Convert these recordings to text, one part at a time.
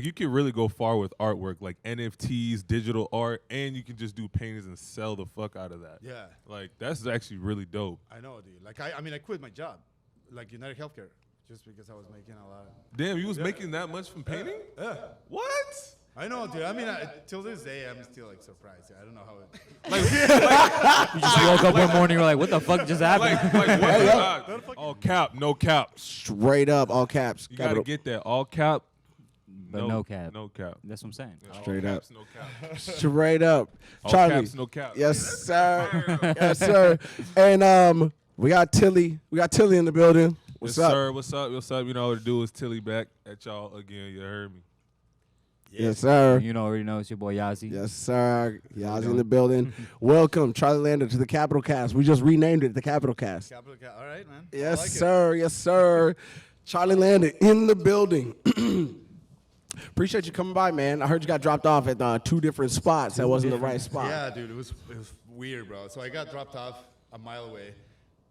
You can really go far with artwork, like NFTs, digital art, and you can just do paintings and sell the fuck out of that. Yeah. Like, that's actually really dope. I know, dude. Like, I mean, I quit my job, like United Healthcare, just because I was making a lot. Damn, you was making that much from painting? Yeah. What? I know, dude. I mean, till this day, I'm still like surprised. I don't know how it. You just woke up one morning, you're like, what the fuck just happened? What? All cap, no cap. Straight up, all caps. You gotta get that. All cap. But no cap. No cap. That's what I'm saying. Straight all up. Caps, no cap. Straight up. All Charlie. caps, no cap. Yes, sir. Yes, sir. And we got Tilly. We got Tilly in the building. What's yes, up? sir. What's up? What's up? You know what to do is Tilly back at y'all again. You heard me. Yes, sir. You know, already know it's your boy YAZI. Yes, sir. Y'all's in the building. Welcome, Charlie Landa, to the Capital Cast. We just renamed it the Capital Cast. All right, man. Yes, I like sir. Yes, sir. Charlie Landa in the building. Appreciate you coming by, man. I heard you got dropped off at 2 different spots. That wasn't the right spot. Yeah, dude. It was weird, bro. So I got dropped off a mile away,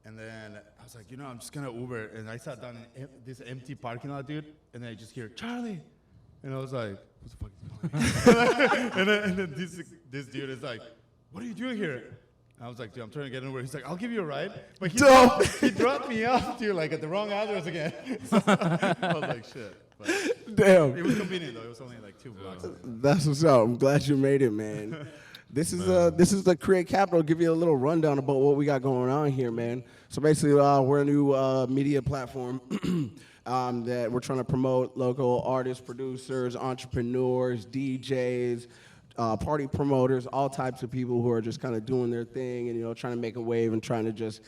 and then I was like, I'm just gonna Uber, and I sat down in this empty parking lot, dude, and then I just hear Charlie, and I was like, what the fuck is going on? and then this dude is like, what are you doing here? And I was like, dude, I'm trying to get an Uber. He's like, I'll give you a ride. But he dropped me off, dude, like at the wrong address again. So I was like, shit. But Damn. it was convenient though. It was only like 2 blocks. That's what's up. I'm glad you made it, man. This is the Create Capital. Give you a little rundown about what we got going on here, man. So basically, we're a new media platform that we're trying to promote local artists, producers, entrepreneurs, DJs, party promoters, all types of people who are just kind of doing their thing and trying to make a wave and trying to just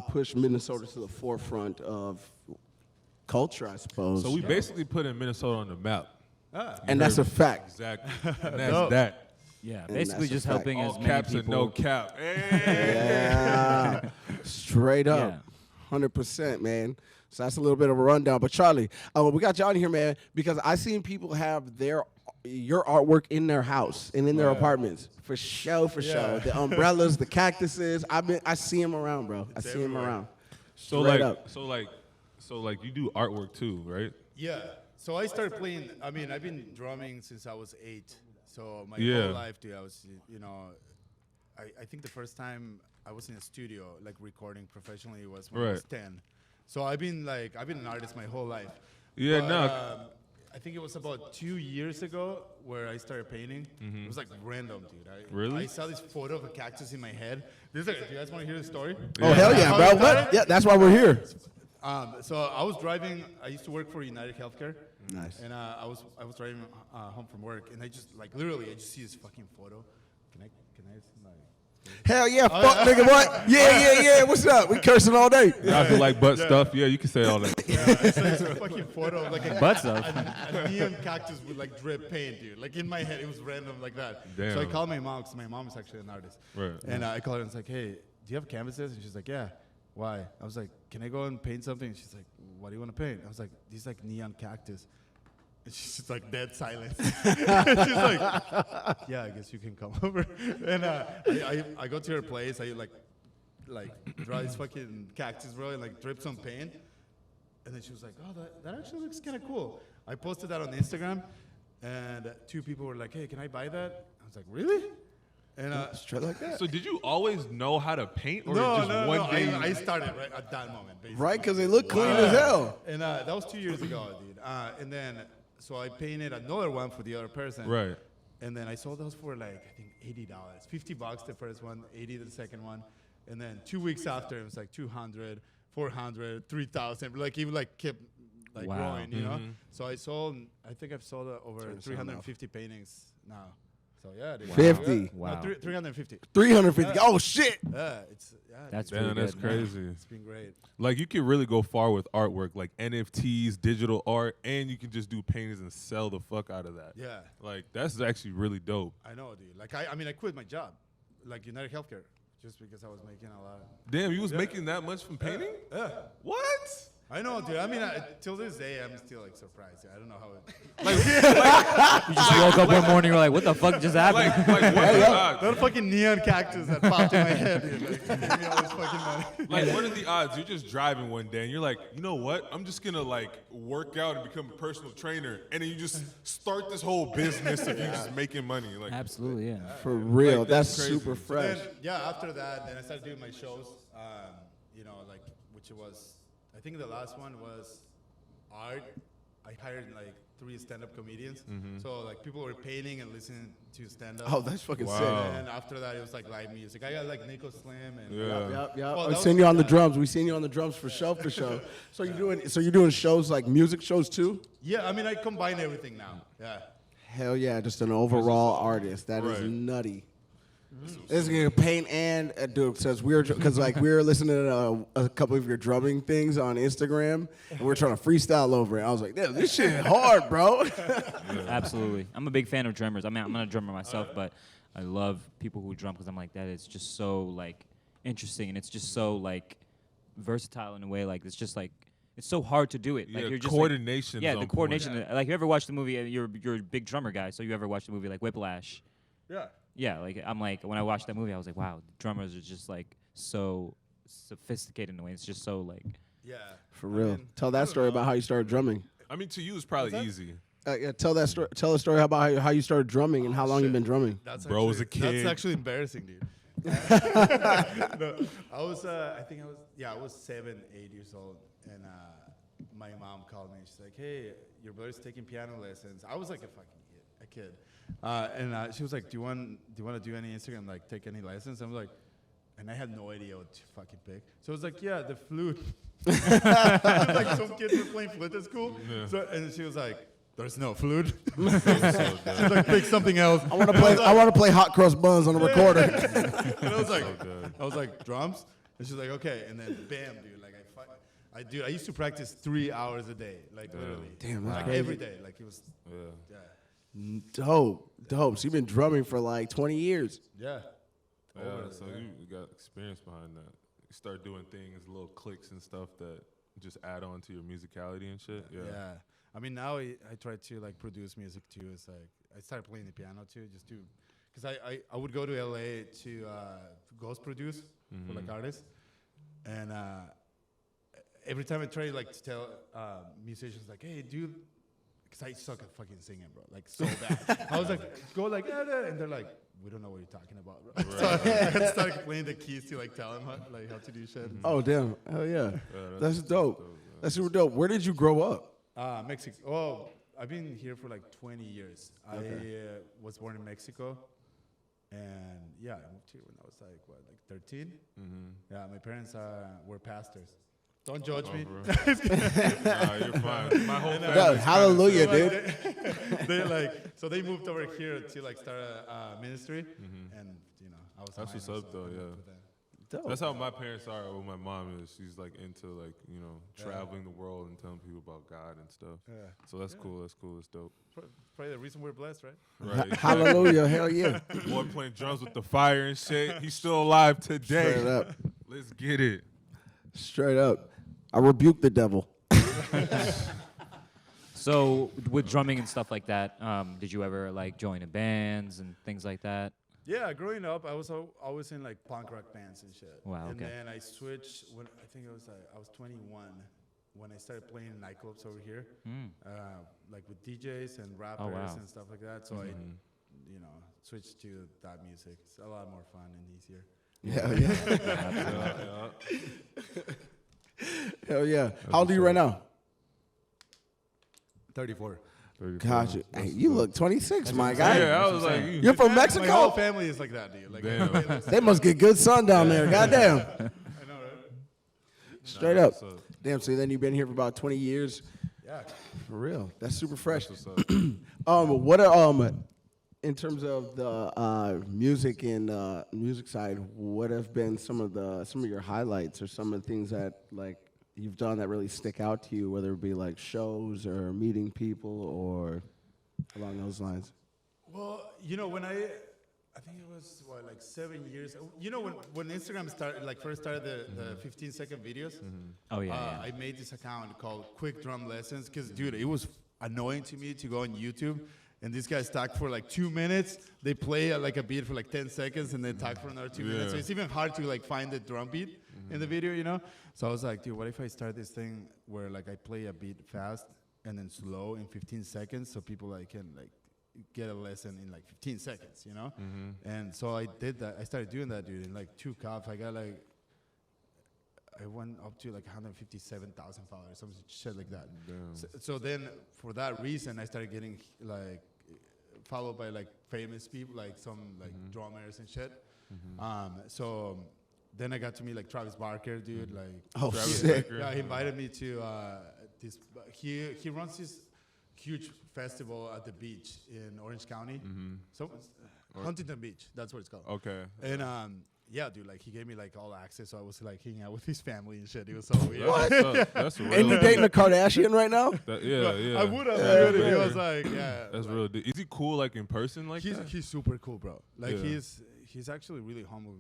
push Minnesota to the forefront of culture, I suppose. So we basically put in Minnesota on the map. And that's a fact. Exactly. And that's that. Yeah, And basically that's a just fact. helping All as many caps people. and no cap. Yeah. Straight up. 100%, man. So that's a little bit of a rundown. But Charlie, we got you on here, man, because I seen people have your artwork in their house and in their apartments. For show. The umbrellas, the cactuses. I see them around, bro. I see them around. So Straight like, up. so like you do artwork too, right? Yeah. So I started playing. I mean, I've been drumming since I was 8. So my Yeah. whole life, dude, I was, I think the first time I was in a studio, like recording professionally, was when I was 10. So I've been an artist my whole life. Yeah, But, no. I think it was about 2 years ago where I started painting. It was like random, dude. Really? I saw this photo of a cactus in my head. Do you guys want to hear the story? Oh, hell yeah, How bro. it What? started? Yeah, that's why we're here. So I was driving. I used to work for United Healthcare. Nice. And I was driving home from work, and I just literally I just see this fucking photo. Can I Hell yeah, fuck nigga, what? Yeah. What's up? We cursing all day. I feel like butt stuff. Yeah, you can say all that. it's a fucking photo of like a Butt stuff. a neon cactus with like drip paint, dude. Like in my head, it was random like that. Damn. So I called my mom because my mom is actually an artist. Right. And I called her and was like, hey, do you have canvases? And she's like, yeah. Why? I was like, can I go and paint something? And she's like, what do you want to paint? I was like, these like neon cactus. And she's just like dead silence. She's like, yeah, I guess you can come over. And I go to her place. I like draw this fucking cactus, bro, and like drip some paint. And then she was like, oh, that actually looks kind of cool. I posted that on Instagram, and 2 people were like, hey, can I buy that? I was like, really? And Straight like that. So did you always know how to paint, or no, just one day? I started right at that moment, basically. Right, because they look clean as hell. And that was 2 years ago, dude. And then, so I painted another one for the other person. Right. And then I sold those for like, I think $80. $50 the first one, 80 the second one. And then 2 weeks after, it was like 200, 400, 3,000. Like, even like kept like growing, you know? So I think I've sold over 350 paintings now. So yeah, dude. 50. Wow. No, 350. 350. Oh, shit. That's Damn, pretty that's good. crazy. It's been great. Like you can really go far with artwork, like NFTs, digital art, and you can just do paintings and sell the fuck out of that. Yeah. Like that's actually really dope. I know, dude. Like I mean, I quit my job, like United Healthcare, just because I was making a lot. Damn, you was making that much from painting? Yeah. What? I know, dude. I mean, till this day, I'm still like surprised. I don't know how it. You just woke up one morning, you're like, what the fuck just happened? Like what are the odds? That fucking neon cactus that popped in my head, dude. Like, gave me all this fucking money. Like, what are the odds? You're just driving one day and you're like, you know what? I'm just gonna like work out and become a personal trainer, and then you just start this whole business of you just making money. Like, Absolutely, yeah. For real, Like, that's that's crazy. super fresh. Then, yeah, after that, then I started doing my shows. You know, like which was, I think the last one was art. I hired like 3 stand-up comedians. So like people were painting and listening to stand-up. Oh, that's fucking Wow. sick. And after that, it was like live music. I got like Nico Slim and Yeah. Yep. Well, We that seen was- you on the yeah. drums. We seen you on the drums for show. So you're doing shows like music shows too? Yeah, I mean, I combine everything now. Yeah. Hell yeah, just an overall artist. That is Right. nutty. This is gonna paint and do because we were listening to a couple of your drumming things on Instagram and we're trying to freestyle over it. I was like, damn, this shit hard, bro. Absolutely. I'm a big fan of drummers. I mean, I'm not a drummer myself, but I love people who drum because I'm like, that is just so, like, interesting. And it's just so, like, versatile in a way. Like, it's just, like, it's so hard to do it. Like, Yeah, you're just coordination's yeah, on the point. coordination. Like, you ever watched the movie, you're a big drummer guy, so you ever watched the movie, like, Whiplash? Yeah. Yeah, like, I'm like, when I watched that movie, I was like, wow, drummers are just, like, so sophisticated in a way. It's just so, like, Yeah. For real. Tell that story about how you started drumming. I mean, to you it's probably easy. Yeah, tell that story. Tell a story about how you started drumming and how long you've been drumming. That's Bro was a actually- kid. That's actually embarrassing, dude. No, I was, I was 7, 8 years old, and my mom called me. And she's like, "Hey, your brother's taking piano lessons." I was like a kid, and she was like, "Do you want to do any Instagram, like take any lessons?" I'm like, and I had no idea what to fucking pick. So I was like, "Yeah, the flute." Like some kids were playing flute at school. Yeah. So, and she was like, "There's no flute." So dumb. She's like, "Pick something else." I want to play hot cross buns on the recorder. And good. I was like, drums? And she's like, okay. And then bam, dude. Like I used to practice 3 hours a day, like literally. Damn, that's like crazy. every day. Like it was, Yeah. yeah. Dope. So you've been drumming for like 20 years. Yeah. Yeah, so you got experience behind that. You start doing things, little clicks and stuff that just add on to your musicality and shit. Yeah. Yeah. I mean, now I try to like produce music too. It's like I started playing the piano too, just to, because I would go to LA to ghost produce for like artists, and every time I try like to tell musicians like, hey, dude, because I suck at fucking singing, bro, like so bad. I was like, go like, and they're like, we don't know what you're talking about, bro. Right. So I started playing the keys to like tell them how to do shit. Oh, damn. Hell yeah. That's dope. Yeah. That's super dope. Where did you grow up? Mexico. Oh, I've been here for like 20 years. I was born in Mexico, and yeah, I moved here when I was like 13. Yeah, my parents were pastors. Don't judge me. Nah, you're fine. My whole family. Yeah, hallelujah, dude. They like so they moved over here to like start a ministry, and you know I was. That's what's minor, up, so I though, moved yeah. with them. Dope. That's how my parents are. What my mom is. She's like into like traveling the world and telling people about God and stuff. Yeah. So that's cool. That's cool. That's dope. Probably the reason we're blessed, right? Right. exactly. Hallelujah. Hell yeah. Boy playing drums with the fire and shit. He's still alive today. Straight up. Let's get it. Straight up. I rebuke the devil. So with drumming and stuff like that, did you ever like join in bands and things like that? Yeah, growing up, I was always in like punk rock bands and shit. Wow, And okay. then I switched when I think it was I was 21 when I started playing in nightclubs over here, like with DJs and rappers wow. and stuff like that. So I, you know, switched to that music. It's a lot more fun and easier. Hell yeah. Hell yeah. How old are you right now? 34. Gotcha. Hey, you look 26, my guy. Yeah, I was like, You're from My whole Mexico? family is like that, dude. Like, Damn. everybody looks- They must get good sun down there. Goddamn. I know, right? Straight up. Damn, so then you've been here for about 20 years. Yeah. For real. That's super fresh. What's up? What are in terms of the music and music side, what have been some of your highlights or some of the things that like you've done that really stick out to you, whether it be like shows or meeting people or along those lines? Well, you know, when I I think it was what, like 7 years. You know, when Instagram started, like first started the 15-second videos. Oh yeah. I made this account called Quick Drum Lessons because, dude, it was annoying to me to go on YouTube and these guys talk for like 2 minutes. They play like a beat for like 10 seconds and then talk for another 2 minutes. So it's even hard to like find the drum beat in the video, you know. So I was like, dude, what if I start this thing where like I play a beat fast and then slow in 15 seconds so people like can like get a lesson in like 15 seconds, you know? And so I did that. I started doing that, dude. In like 2 cups, I went up to like 157,000 followers, some shit like that. So then for that reason, I started getting like followed by like famous people, like some like drummers and shit. So then I got to meet like Travis Barker, dude. Like, Oh, Travis sick. Barker. yeah, he invited me to this. He runs this huge festival at the beach in Orange County. So Huntington Beach, that's what it's called. Okay. And yeah, dude, like he gave me like all access, so I was like hanging out with his family and shit. It was so weird. That's real. And you dating a Kardashian right now? Yeah. I would have. Yeah. He was like, yeah. That's real. Is he cool like in person like that? He's super cool, bro. Like Yeah. he's actually really humble,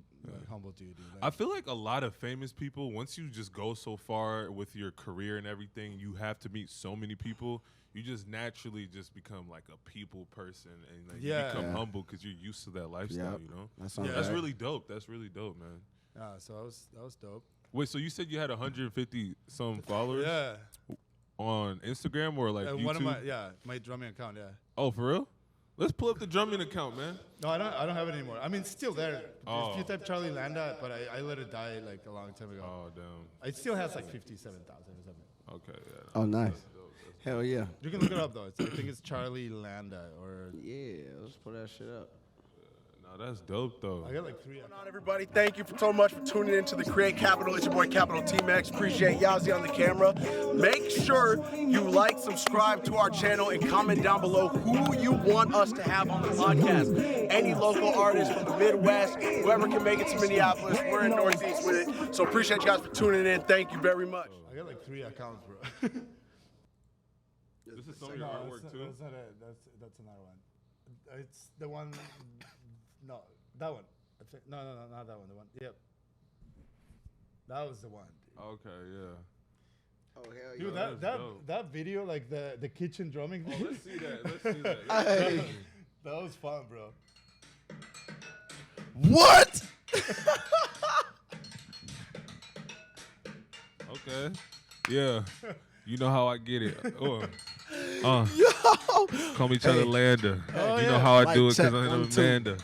humble dude. Like, I feel like a lot of famous people, once you just go so far with your career and everything, you have to meet so many people. You just naturally just become like a people person and like you become humble because you're used to that lifestyle, you know? That's really dope. That's really dope, man. yeah, so that was dope. Wait, so you said you had 150 some followers Yeah, on Instagram or like YouTube? one of my drumming account. Yeah. Oh, for real? Let's pull up the drumming account, man. No, I don't have it anymore. I mean, it's still there. Oh. If you type Charlie Landa, but I let it die like a long time ago. Oh, damn. It still has like 57,000 or something. Okay, yeah. Oh, nice. Hell yeah. You can look it up though. I think it's Charlie Landa or. Yeah, let's put that shit up. No, that's dope though. I got like 3. What's going on, everybody? Thank you so much for tuning into the Create Capital. It's your boy Capital T-Max. Appreciate YAZI on the camera. Make sure you like, subscribe to our channel, and comment down below who you want us to have on the podcast. Any local artists from the Midwest, whoever can make it to Minneapolis, we're in Northeast with it. So appreciate you guys for tuning in. Thank you very much. I got like 3 accounts, bro. This is some of your artwork too. That's not it. That's another one. It's the one. No, that one. I think, no, not that one. The one. Yep. That was the one. Dude. Okay, yeah. Oh, hell Dude, that's dope. that video, like the kitchen drumming. Oh, thing, let's see that. Let's see that. Hey. that was fun, bro. What? Okay. Yeah. You know how I get it. Call me Charlie Landa. You know how I do it because I'm Amanda.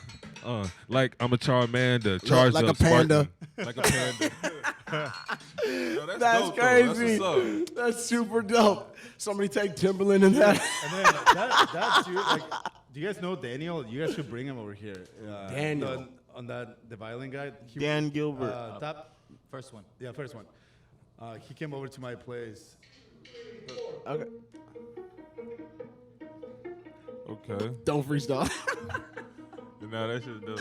Like I'm a Charmander. Charged like up a panda. Spartan. Like a panda. Yo, That's dope, though. crazy. That's what's up. That's super dope. Somebody take Timberland in that. And then that dude, like, do you guys know Daniel? You guys should bring him over here. Daniel. On that the violin guy. Dan Gilbert. First one. Yeah, first one. He came over to my place. Okay. Okay. Don't freestyle. Nah, that shit dope.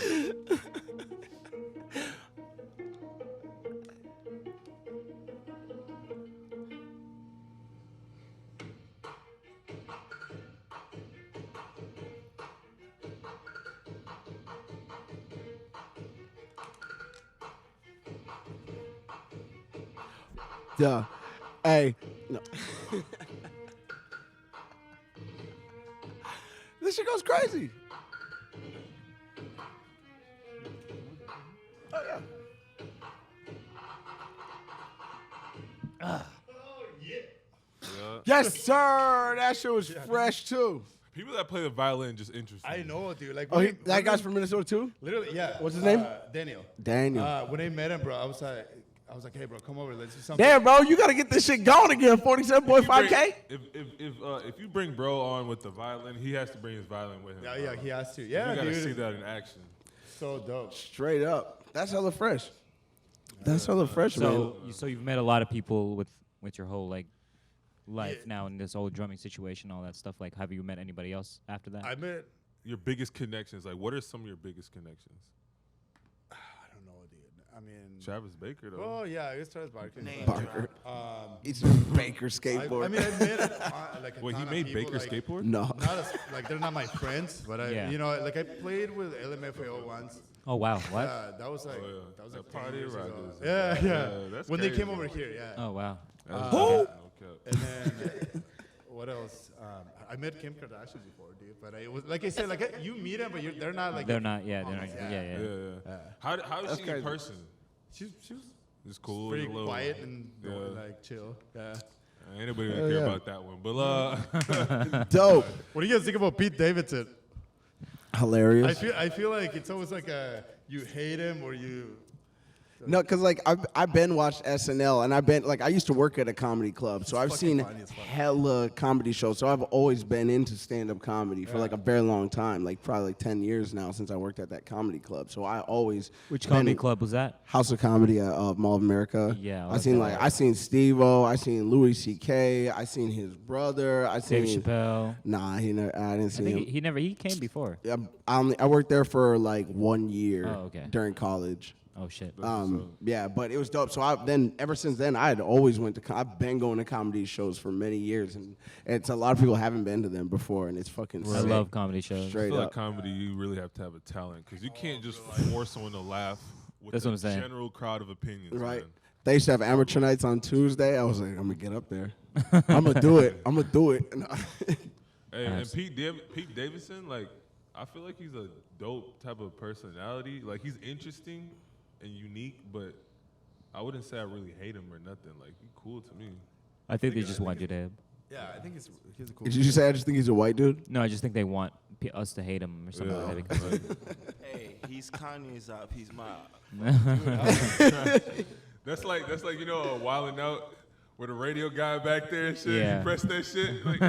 Yeah. Hey. No. This shit goes crazy. Oh, yeah. Yeah. Yes, sir. That shit was fresh, too. People that play the violin just interesting. I know, dude. Like, Oh, when that guy's from Minnesota, too? literally, yeah. What's his name? Daniel. Daniel. When I met him, bro, I was like, hey, bro, come over. Let's do something. Damn, bro, you got to get this shit going again. 47.5K? If you bring bro on with the violin, he has to bring his violin with him. Yeah, bro. he has to. You Yeah, gotta dude. see that in action. So dope. Straight up. That's hella fresh. That's hella fresh, man. So you've met a lot of people with your whole like life now in this whole drumming situation, all that stuff. Like, have you met anybody else after that? I met. Your biggest connections, like what are some of your biggest connections? I don't know, dude. I mean, Travis Baker though. oh yeah, it's Travis Barker. Barker. It's a Baker skateboard. I mean, I met like a Wait, he ton of made people, Baker like, skateboard? No. Not as like they're not my friends, but Yeah. you know, like I played with LMFAO once. Oh wow, what? Yeah, that was like Oh, yeah. that was That like 10 Party years ago. Rockers. Yeah, yeah. Yeah, that's when they crazy. came over here, yeah. Oh wow. That's Who? no cap. And then what else? I met Kim Kardashian before, dude. But it was like I said, like you meet them, but they're not like They're not. Yeah, they're not. Yeah. Yeah, yeah. Yeah. How is she in crazy. person? She was It's cool. pretty it's a little, quiet and yeah. like chill. Yeah. Ain't nobody gonna care yeah. about that one. But Dope. What do you guys think about Pete Davidson? Hilarious. I feel like it's always like you hate him or you. No, because like I've been watched SNL and I've been like I used to work at a comedy club, so I've fucking seen funny as fuck. hella comedy shows. So I've always been into stand-up comedy for like a very long time, like probably like 10 years now since I worked at that comedy club. So I always Which been comedy in club was that? House of Comedy at Mall of America. Yeah, I seen like I seen Steve-O, I seen Louis C.K., I seen his brother, I Dave seen Chappelle. Nah, I didn't I see think him. he never. He came before. I worked there for like 1 year Oh, okay. during college. Oh shit. Yeah, but it was dope. So ever since then, I had always went to. I've been going to comedy shows for many years, and it's a lot of people haven't been to them before, and it's fucking. I sick. love comedy shows. I Straight feel like up. comedy, you really have to have a talent because you can't just force someone to laugh with That's the what I'm saying. general crowd of opinions. Right. Man. They used to have amateur nights on Tuesday. I was like, I'm gonna get up there. I'm gonna do it. I'm gonna do it. Hey, and Pete Davidson, like, I feel like he's a dope type of personality. Like, he's interesting and unique, but I wouldn't say I really hate him or nothing. Like, he's cool to me. I think they just want you to. Yeah, I think he's a cool. Did you say I just think he's a white dude? No, I just think they want us to hate him or something Yeah. like that. Hey, he's Kanye's up. He's my. That's like you know, Wildin' Out with a radio guy back there and shit. Yeah. He press that shit. Like,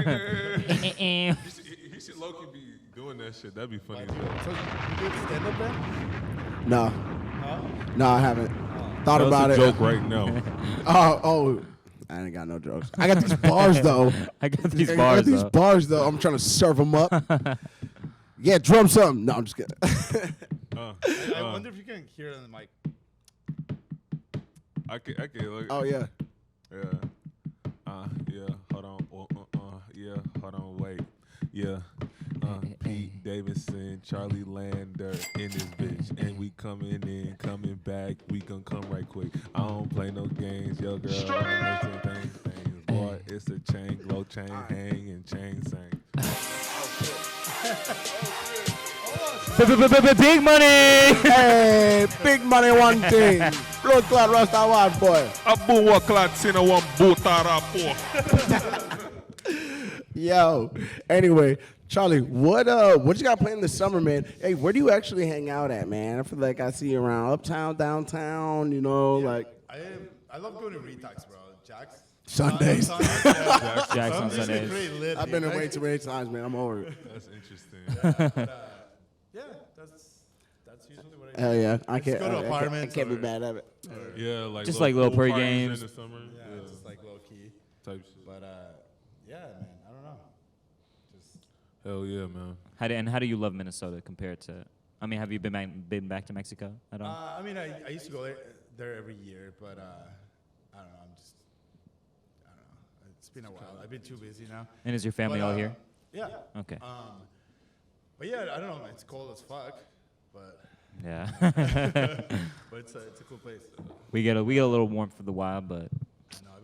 he should low-key be doing that shit. That'd be funny as hell. So you did stand up then? No. No, I haven't. Thought That's about a it. joke right now. Oh, I ain't got no jokes. I got these bars though. I got these I bars got these though. bars though. I'm trying to serve them up. Yeah, drum something. No, I'm just kidding. I wonder if you can hear it on the mic. I can look. Oh yeah. Yeah. Yeah. Hold on. Yeah. Hold on. Wait. Yeah. Pete Davidson, Charlie Landa in this bitch, and we coming in, coming back. We gon' come right quick. I don't play no games, yo girl. I'm making things. Boy, it's a chain, glow chain, hang and chain sang. Big money. Hey, big money one thing. Blood clot Rasta Wild boy. Abu Waklatina one bootara Yo. Anyway, Charlie, what you got planned this summer, man? Hey, where do you actually hang out at, man? I feel like I see you around uptown, downtown, you know, like I love going to Retox, bro. Jack's. Sundays. Jack's on Sundays are Sundays. pretty lit. I've been dude. there way too many times, man. I'm over it. That's interesting. Yeah, that's usually what I do. Hell yeah. I can't, go to I can't apartments be or- mad at it. Yeah, like Just like little pool parties pre-games. in the summer. Yeah, it's just like low key. Type shit. But yeah, man, I don't know. Just Hell yeah, man. How do you love Minnesota compared to? I mean, have you been back to Mexico at all? I mean, I used to go there every year, but I don't know. I don't know. It's been a while. I've been too busy now. And is your family But, all here? Yeah. Okay. But yeah, I don't know. It's cold as fuck, but Yeah. it's a cool place. we get a little warm for the while, but No, I've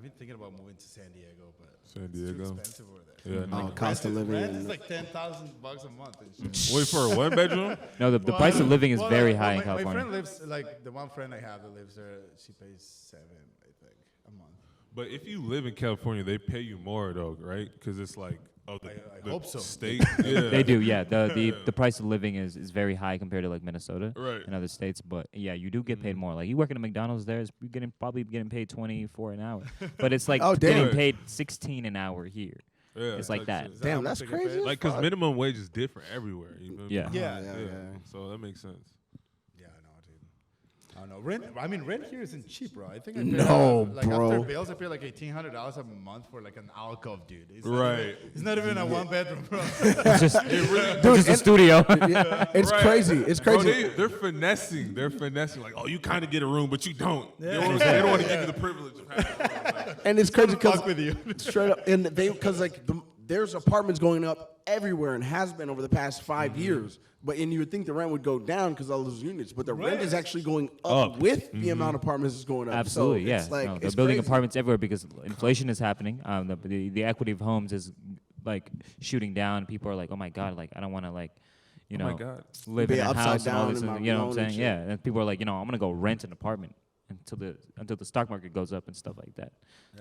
been thinking about moving to San Diego, but San it's Diego. too expensive over there. Yeah, no. Cost of living. Rent is and- like $10,000 a month and shit. Wait for a one bedroom? no, the price of living is Well, very well, high in my California. friend lives like the one friend I have that lives there. She pays $7, I think, a month. But if you live in California, they pay you more though, right? Because it's like the hope so. state. Yeah, They do, yeah. The price of living is very high compared to like Minnesota Right. and other states, but yeah, you do get paid more. Like you work at a McDonald's there, you're probably getting paid $24 an hour, but it's like Oh, damn. getting paid $16 an hour here. Yeah, It's like type that. shit. Damn, how that's much they get crazy. paid? Like, cause minimum wage is different everywhere. You feel me? Yeah. Yeah. Yeah. So that makes sense. Yeah, I know, dude. I don't know. Rent here isn't cheap, bro. I think I pay No, like bro. after bills, I pay like $1,800 a month for like an alcove, dude. It's Right. It's not even a 1-bedroom, bro. It's just, it's just a studio. Yeah, it's Right. crazy. It's Bro, crazy. they're finessing. They're finessing. Like, oh, you kind of get a room, but you don't. They don't want to give you the privilege of having a room. Like, And it's crazy because fuck with you. straight up, and because like there's apartments going up everywhere and has been over the past 5 years. But you would think the rent would go down because all those units, but the rent is actually going up with the amount of apartments is going up. Absolutely, so yeah. It's like, No, they're it's building crazy. apartments everywhere because inflation is happening. The equity of homes is like shooting down. People are like, oh my god, like I don't want to like, you Oh my know, God. live Be in a upside house and all down this. in my And, you know what I'm loan and saying? Yeah. And people are like, you know, I'm gonna go rent an apartment until the stock market goes up and stuff like that.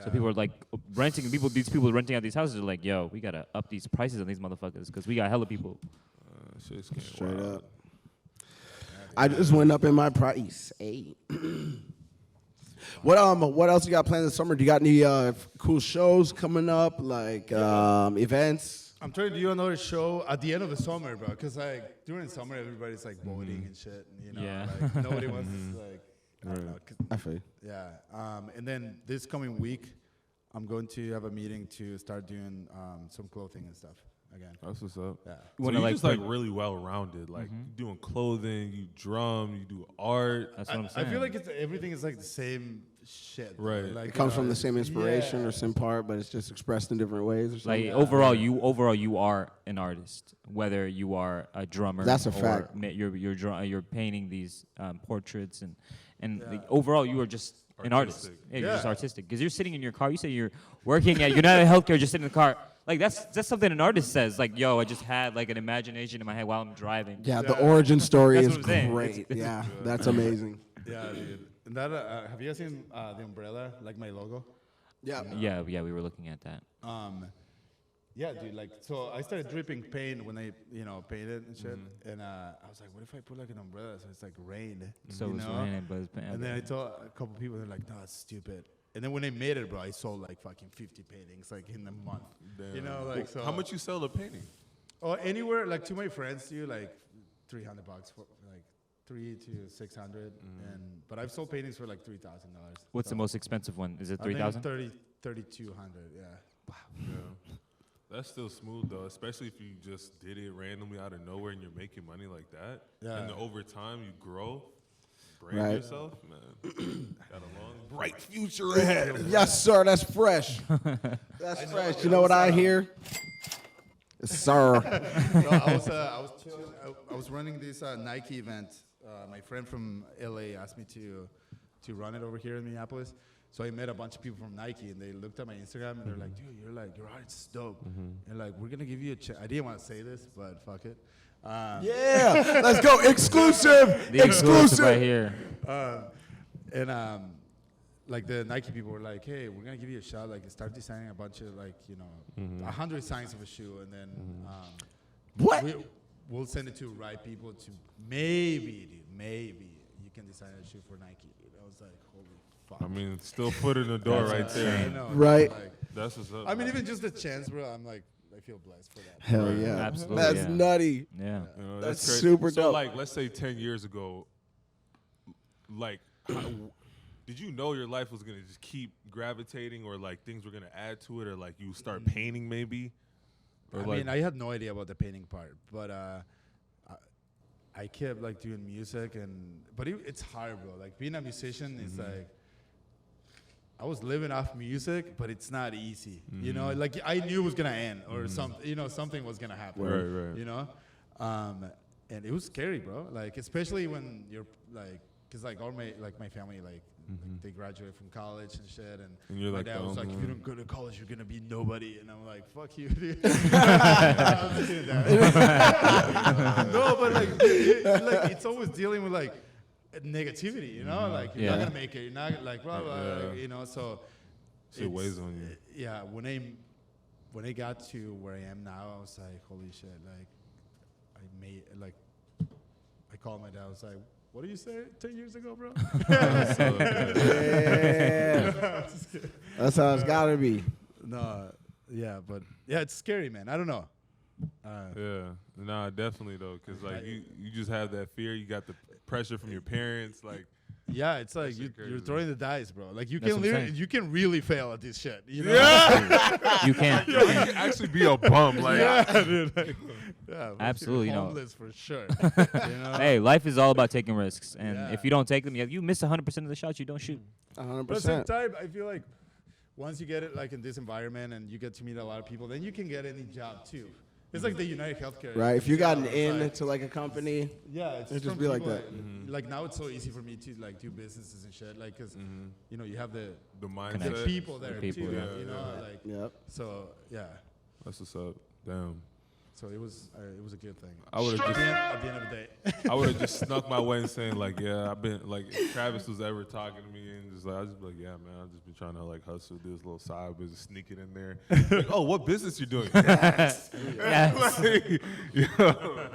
So people are like renting. These people renting out these houses are like, yo, we gotta up these prices on these motherfuckers because we got hella people. Shit's getting Straight wild. up. I just went up in my price. Hey. What else you got planned this summer? Do you got any cool shows coming up, like events? I'm trying to do another show at the end of the summer, bro. Because like during summer, everybody's like voting and shit. And, you know, Yeah. like nobody wants to like. I don't know, 'cause- I feel you. yeah. And then this coming week, I'm going to have a meeting to start doing some clothing and stuff again. That's what's up. Yeah. You So wanna, you're like, just like put- really well rounded. Like you doing clothing, you drum, you do art. That's what I'm I saying. feel like everything is like the same shit. bro. Right. Like, It comes from the same inspiration yeah. or same part, but it's just expressed in different ways or something. like overall, you are an artist. Whether you are a drummer, That's a or fact. You're painting these portraits and overall you are just an artist. Artistic. Yeah, you're just Yeah. artistic because you're sitting in your car. You say you're working at. You're not in healthcare. Just sitting in the car. Like that's something an artist says. Like, yo, I just had like an imagination in my head while I'm driving. Yeah, the origin story That's is what I'm saying. great. Yeah, that's amazing. Yeah, dude. And that have you guys seen the umbrella, like my logo? Yeah. Yeah, we were looking at that. Yeah, dude. Like, so I started dripping paint when I, painted and shit. And I was like, what if I put like an umbrella so it's like rain? So you it's know? raining, but it's And then I told a couple people, they're like, no, it's stupid. And then when I made it, bro, I sold like fucking 50 paintings like in a month. You know, like so. How much you sell a painting? Or anywhere, like to my friends, do like $300 for like $300 to $600. But I've sold paintings for like $3,000. what's the most expensive one? Is it I think 3,000? 3,200. Yeah. Yeah. That's still smooth though, especially if you just did it randomly out of nowhere and you're making money like that. Yeah. And over time you grow, brand Right. yourself, man. Got a long, bright future ahead. Yes, sir. That's fresh. That's fresh. You know what I hear? Yes, sir. So I was running this Nike event. My friend from LA asked me to run it over here in Minneapolis. So I met a bunch of people from Nike, and they looked at my Instagram, and they're like, "Dude, your art's dope." And like, we're gonna give you a chance. I didn't want to say this, but fuck it. Yeah. Let's go. Exclusive. The exclusive right here. And like the Nike people were like, "Hey, we're gonna give you a shot. Like, start designing a bunch of 100 designs of a shoe, and then What? we'll send it to right people to maybe you can design a shoe for Nike." And I was like, "Holy fuck!" I mean, still foot in the door right I there. know, Right. like, That's what's up. I mean, man. even just the chance, bro. I'm like, I feel blessed for that. Hell yeah. Absolutely, That's yeah. nutty. Yeah. You know, That's crazy. super so dope. like, let's say 10 years ago, like, did you know your life was gonna just keep gravitating, or like things were gonna add to it, or like you start painting maybe? Or I mean, I had no idea about the painting part, but I kept like doing music, but it's hard, bro. Like being a musician is like, I was living off music, but it's not easy. You know, like I knew it was gonna end or something. Something was gonna happen. Right. You know, and it was scary, bro. Like especially when you're like, cause like all my family like they graduated from college and shit, And you're my like dad the was like, only if you one. don't go to college, you're gonna be nobody. And I'm like, fuck you, dude. No, but like it's always dealing with like negativity, you know, like you're not Yeah. gonna make it, you're not like blah blah, Yeah. you know. So Shit it's- weighs on you. Yeah, when I got to where I am now, I was like, holy shit, like I called my dad. I was like, what did you say 10 years ago, bro? Yeah. That's how it's gotta be. No, yeah, but yeah, it's scary, man. I don't know. Yeah, nah, definitely though, cause like you just have that fear. You got the pressure from your parents. Like Yeah, it's like shit you're crazy. throwing the dice, bro. Like you That's can what I'm literally, saying. you can really fail at this shit. You know? Yeah. You can't. You can actually be a bum. Like, Yeah, dude. Like, yeah, Absolutely, you know. homeless for sure. You know? Hey, life is all about taking risks, and Yeah. if you don't take them, you miss 100% of the shots you don't shoot. 100%. But at the same time, I feel like once you get it like in this environment and you get to meet a lot of people, then you can get any job too. It's like the United Healthcare. Right? If you got an It's in like- to like a company, yeah, it's it'd just from be like people that. Like now it's so easy for me to like do businesses and shit, like because you know you have the the the mindset. people there people, too, yeah. you know, like yep. so yeah. That's what's up. Damn. So it was a good thing. I would have just. At the end of the day, I would have just snuck my way and saying like, yeah, I've been like, if Travis was ever talking to me and just like, I'd just be like, yeah, man, I've just been trying to like hustle, do this little side business, sneak it in there. Like, oh, what business you doing? Yes. Like, yo,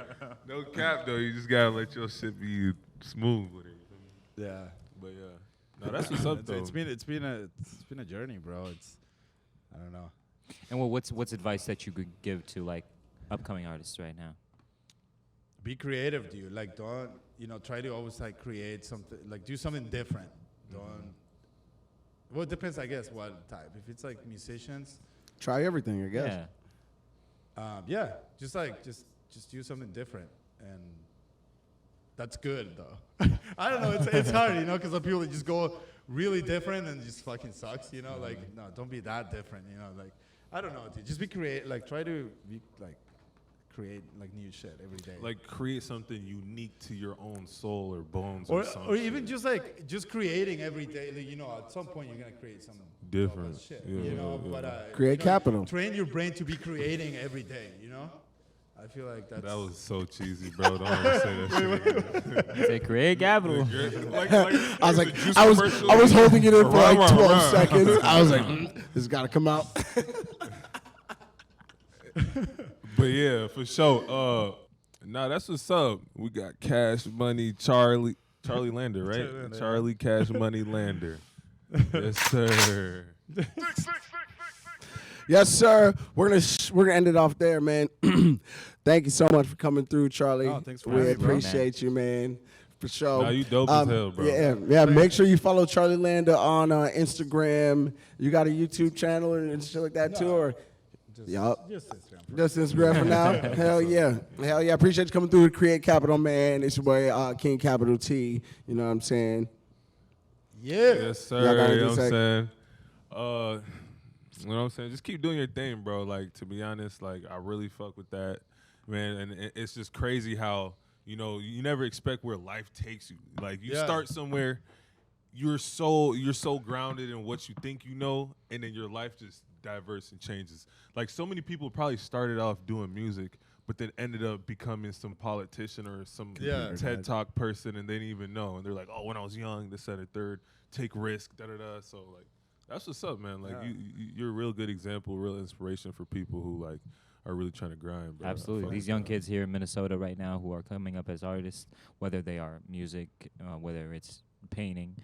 no cap though. You just gotta let your shit be smooth with it. yeah. But yeah, no, that's what's up though. It's been a journey, bro. It's I don't know. And well, what's advice that you could give to like upcoming artists right now? Be creative, dude. Like, don't, try to always like create something, like do something different. Don't, well, it depends, I guess, what type. If it's like musicians, Try everything, I guess. Yeah. just do something different. And that's good though. I don't know, it's hard, because some people just go really different and it just fucking sucks, like, no, don't be that different, like, I don't know, dude. Just be creative, like, try to be like, create like new shit every day. Like create something unique to your own soul or bones or something. Or even just creating every day. Like, at some point you're gonna create something Different. dope as shit. Yeah, yeah. But Create capital. Train your brain to be creating every day. I feel like that's. That was so cheesy, bro. Don't ever say that shit. Say create capital. Like, I was like, juice I was commercial. holding it in for like Rah, rah, 12 rah. seconds. I was like, this has got to come out. But yeah, for sure. Nah, that's what's up. We got Cash Money Charlie Landa, right? Charlie Landa, Charlie Cash Money Lander. Yes, sir. Yes, sir. We're gonna end it off there, man. Thank you so much for coming through, Charlie. Oh, thanks for we having me, bro. appreciate you, man. For sure. Nah, you dope as hell, bro. Yeah. Make sure you follow Charlie Landa on Instagram. You got a YouTube channel and shit like that too, or yup. Just Instagram. Just Instagram for now. Hell yeah. Appreciate you coming through to Create Capital, man. It's your boy King Capital T. You know what I'm saying? Yeah. Yes, sir. Y'all got You know anything what to I'm say? saying? You know what I'm saying? Just keep doing your thing, bro. Like, to be honest, like, I really fuck with that, man. And it's just crazy how, you never expect where life takes you. Like, you Yeah. start somewhere, you're so grounded in what you think you know, and then your life just diverse and changes. Like, so many people probably started off doing music, but then ended up becoming some politician or some Yeah. TED Talk person, and they didn't even know. And they're like, oh, when I was young, this, that, or third, take risk, da-da-da. So, like, that's what's up, man. Like, Yeah. you're a real good example, real inspiration for people who, like, are really trying to grind, bro. Absolutely. Fuck These with young that. kids here in Minnesota right now who are coming up as artists, whether they are music, whether it's painting,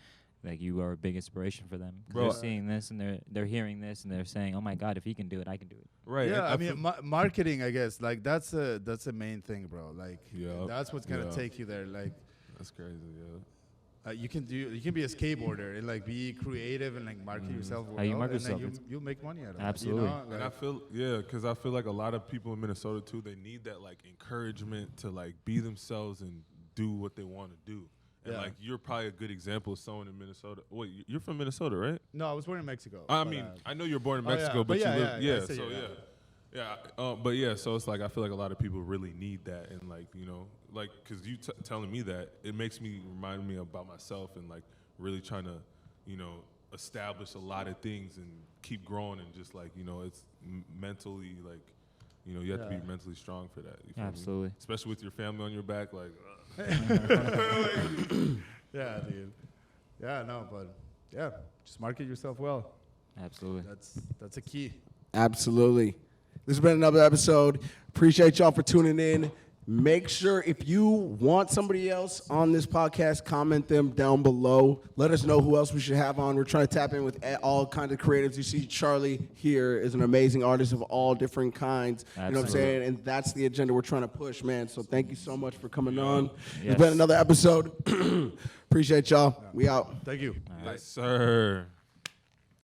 like you are a big inspiration for them. 'Cause Bro, they're seeing this and they're hearing this and they're saying, "Oh my God, if he can do it, I can do it." Right. Yeah, and I mean, feel- marketing, I guess, like that's a main thing, bro. Like, Yeah, that's what's gonna yeah. take you there. Like, that's crazy, yeah. you can be a skateboarder and like be creative and like market yourself. How you well, market and then yourself, you'll make money out of Absolutely. it. And I feel, because I feel like a lot of people in Minnesota too, they need that like encouragement to like be themselves and do what they want to do. And Yeah. like you're probably a good example of someone in Minnesota. Wait, you're from Minnesota, right? No, I was born in Mexico. I but, mean, I know you're born in oh, yeah, Mexico, but but yeah, you live, yeah, yeah, I see so you, yeah. But yeah, so it's like I feel like a lot of people really need that, and like like because you telling me that, it makes me remind me about myself and like really trying to establish a lot of things and keep growing and just like it's mentally like you have to Yeah. be mentally strong for that. You feel me? Absolutely. Especially with your family on your back, like. Yeah, dude. Yeah, no, but yeah, just market yourself well. Absolutely. That's a key. Absolutely. This has been another episode. Appreciate y'all for tuning in. Make sure if you want somebody else on this podcast, comment them down below. Let us know who else we should have on. We're trying to tap in with all kinds of creatives. You see Charlie here is an amazing artist of all different kinds. You know what I'm Absolutely. saying? And that's the agenda we're trying to push, man. So thank you so much for coming on. Yes. It's been another episode. Appreciate y'all. We out. Thank you. Yes, sir.